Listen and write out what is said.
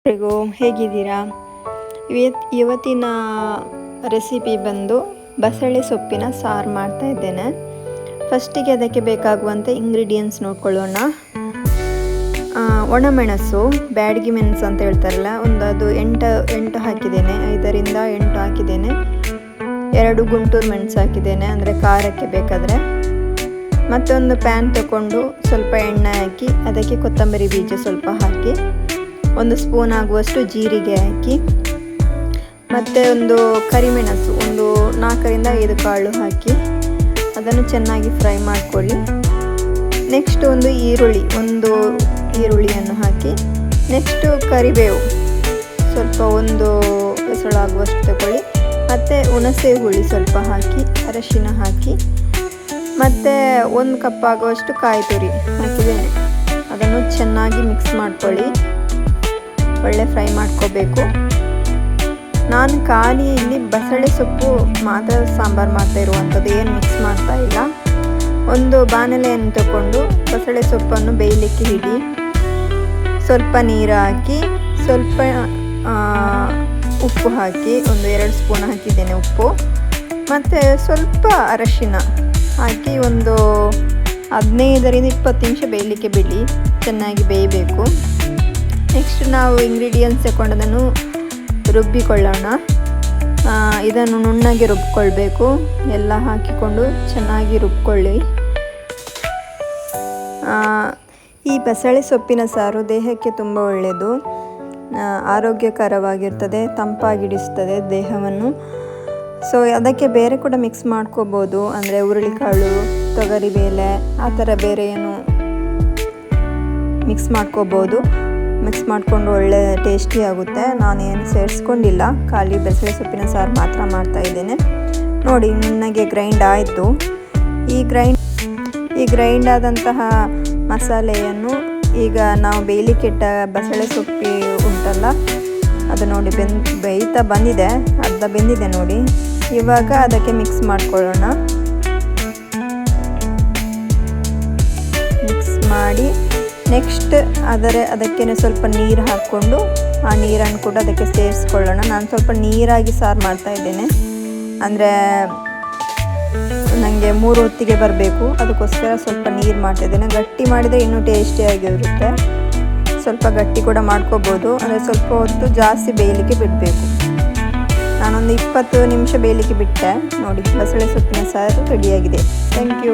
ಎಲ್ರಿಗೂ ಹೇಗಿದ್ದೀರಾ? ಇವತ್ತಿನ ರೆಸಿಪಿ ಬಂದು ಬಸಳೆ ಸೊಪ್ಪಿನ ಸಾರು ಮಾಡ್ತಾ ಇದ್ದೇನೆ. ಫಸ್ಟಿಗೆ ಅದಕ್ಕೆ ಬೇಕಾಗುವಂಥ ಇಂಗ್ರೀಡಿಯೆಂಟ್ಸ್ ನೋಡ್ಕೊಳ್ಳೋಣ. ಒಣಮೆಣಸು, ಬ್ಯಾಡಗಿ ಮೆಣಸು ಅಂತ ಹೇಳ್ತಾರಲ್ಲ, ಅದು ಎಂಟು ಹಾಕಿದ್ದೇನೆ. 5ರಿಂದ 8 ಹಾಕಿದ್ದೇನೆ. 2 ಗುಂಟೂರು ಮೆಣಸು ಹಾಕಿದ್ದೇನೆ, ಅಂದರೆ ಖಾರಕ್ಕೆ ಬೇಕಾದರೆ. ಮತ್ತೊಂದು ಪ್ಯಾನ್ ತಗೊಂಡು ಸ್ವಲ್ಪ ಎಣ್ಣೆ ಹಾಕಿ ಅದಕ್ಕೆ ಕೊತ್ತಂಬರಿ ಬೀಜ ಸ್ವಲ್ಪ ಹಾಕಿ 1 ಸ್ಪೂನ್ ಆಗುವಷ್ಟು ಜೀರಿಗೆ ಹಾಕಿ, ಮತ್ತು ಒಂದು ಕರಿಮೆಣಸು 4ರಿಂದ 5 ಕಾಳು ಹಾಕಿ ಅದನ್ನು ಚೆನ್ನಾಗಿ ಫ್ರೈ ಮಾಡಿಕೊಳ್ಳಿ. ನೆಕ್ಸ್ಟ್ ಒಂದು ಈರುಳ್ಳಿಯನ್ನು ಹಾಕಿ, ನೆಕ್ಸ್ಟು ಕರಿಬೇವು ಸ್ವಲ್ಪ 1 ಎಸಳಾಗುವಷ್ಟು ತಗೊಳ್ಳಿ, ಮತ್ತು ಹುಣಸೆ ಹುಳಿ ಸ್ವಲ್ಪ ಹಾಕಿ, ಅರಶಿನ ಹಾಕಿ, ಮತ್ತು 1 ಕಪ್ ಆಗುವಷ್ಟು ಕಾಯಿ ತುರಿ ಹಾಕಿದ್ದೇನೆ. ಅದನ್ನು ಚೆನ್ನಾಗಿ ಮಿಕ್ಸ್ ಮಾಡ್ಕೊಳ್ಳಿ, ಒಳ್ಳೆ ಫ್ರೈ ಮಾಡ್ಕೋಬೇಕು. ನಾನು ಖಾಲಿ ಇಲ್ಲಿ ಬಸಳೆ ಸೊಪ್ಪು ಮಾತ್ರ ಸಾಂಬಾರು ಮಾಡ್ತಾ ಇರುವಂಥದ್ದು, ಏನು ಮಿಕ್ಸ್ ಮಾಡ್ತಾ ಇಲ್ಲ. ಒಂದು ಬಾಣಲೆಯನ್ನು ತಗೊಂಡು ಬಸಳೆ ಸೊಪ್ಪನ್ನು ಬೇಯಲಿಕ್ಕೆ ಇಡಿ. ಸ್ವಲ್ಪ ನೀರು ಹಾಕಿ, ಸ್ವಲ್ಪ ಉಪ್ಪು ಹಾಕಿ, 2 ಸ್ಪೂನ್ ಹಾಕಿದ್ದೇನೆ ಉಪ್ಪು, ಮತ್ತು ಸ್ವಲ್ಪ ಅರಶಿನ ಹಾಕಿ 15ರಿಂದ 20 ನಿಮಿಷ ಬೇಯಲಿಕ್ಕೆ ಬಿಡಿ. ಚೆನ್ನಾಗಿ ಬೇಯಬೇಕು. ನೆಕ್ಸ್ಟ್ ನಾವು ಇಂಗ್ರೀಡಿಯೆಂಟ್ಸ್ ತಗೊಂಡದನ್ನು ರುಬ್ಬಿಕೊಳ್ಳೋಣ. ಇದನ್ನು ನುಣ್ಣಗೆ ರುಬ್ಕೊಳ್ಬೇಕು. ಎಲ್ಲ ಹಾಕಿಕೊಂಡು ಚೆನ್ನಾಗಿ ರುಬ್ಕೊಳ್ಳಿ. ಈ ಬಸಳೆ ಸೊಪ್ಪಿನ ಸಾರು ದೇಹಕ್ಕೆ ತುಂಬ ಒಳ್ಳೆಯದು, ಆರೋಗ್ಯಕರವಾಗಿರ್ತದೆ, ತಂಪಾಗಿಡಿಸ್ತದೆ ದೇಹವನ್ನು. ಸೊ ಅದಕ್ಕೆ ಬೇರೆ ಕೂಡ ಮಿಕ್ಸ್ ಮಾಡ್ಕೋಬೋದು, ಅಂದರೆ ಹುರುಳಿಕಾಳು, ತೊಗರಿಬೇಳೆ ಆ ಥರ ಬೇರೆ ಏನು ಮಿಕ್ಸ್ ಮಾಡ್ಕೋಬೋದು. ಮಿಕ್ಸ್ ಮಾಡಿಕೊಂಡು ಒಳ್ಳೆ ಟೇಸ್ಟಿ ಆಗುತ್ತೆ. ನಾನೇನು ಸೇರಿಸ್ಕೊಂಡಿಲ್ಲ, ಖಾಲಿ ಬಸಳೆ ಸೊಪ್ಪಿನ ಸಾರು ಮಾತ್ರ ಮಾಡ್ತಾ ಇದ್ದೇನೆ. ನೋಡಿ, ನುಣ್ಣಗೆ ಗ್ರೈಂಡ್ ಆಯಿತು. ಈ ಗ್ರೈಂಡ್ ಆದಂತಹ ಮಸಾಲೆಯನ್ನು ಈಗ ನಾವು ಬೇಯಲಿಕ್ಕಿಟ್ಟ ಬಸಳೆ ಸೊಪ್ಪು ಉಂಟಲ್ಲ, ಅದು ನೋಡಿ ಬೇಯ್ತಾ ಬಂದಿದೆ, ಅರ್ಧ ಬೆಂದಿದೆ ನೋಡಿ. ಇವಾಗ ಅದಕ್ಕೆ ಮಿಕ್ಸ್ ಮಾಡ್ಕೊಳ್ಳೋಣ. ಮಿಕ್ಸ್ ಮಾಡಿ ನೆಕ್ಸ್ಟ್ ಅದಕ್ಕೆ ಸ್ವಲ್ಪ ನೀರು ಹಾಕ್ಕೊಂಡು ಆ ನೀರನ್ನು ಕೂಡ ಅದಕ್ಕೆ ಸೇರಿಸ್ಕೊಳ್ಳೋಣ. ನಾನು ಸ್ವಲ್ಪ ನೀರಾಗಿ ಸಾರು ಮಾಡ್ತಾ ಇದ್ದೇನೆ, ಅಂದರೆ ನನಗೆ 3 ಹೊತ್ತಿಗೆ ಬರಬೇಕು, ಅದಕ್ಕೋಸ್ಕರ ಸ್ವಲ್ಪ ನೀರು ಮಾಡ್ತಾಯಿದ್ದೇನೆ. ಗಟ್ಟಿ ಮಾಡಿದರೆ ಇನ್ನೂ ಟೇಸ್ಟಿಯಾಗಿರುತ್ತೆ. ಸ್ವಲ್ಪ ಗಟ್ಟಿ ಕೂಡ ಮಾಡ್ಕೋಬೋದು, ಅಂದರೆ ಸ್ವಲ್ಪ ಹೊತ್ತು ಜಾಸ್ತಿ ಬೇಯಲಿಕ್ಕೆ ಬಿಡಬೇಕು. ನಾನೊಂದು 20 ನಿಮಿಷ ಬೇಯಲಿಕ್ಕೆ ಬಿಟ್ಟೆ. ನೋಡಿ, ಬಸಳೆ ಸೊಪ್ಪಿನ ಸಾರು ರೆಡಿಯಾಗಿದೆ. Thank you.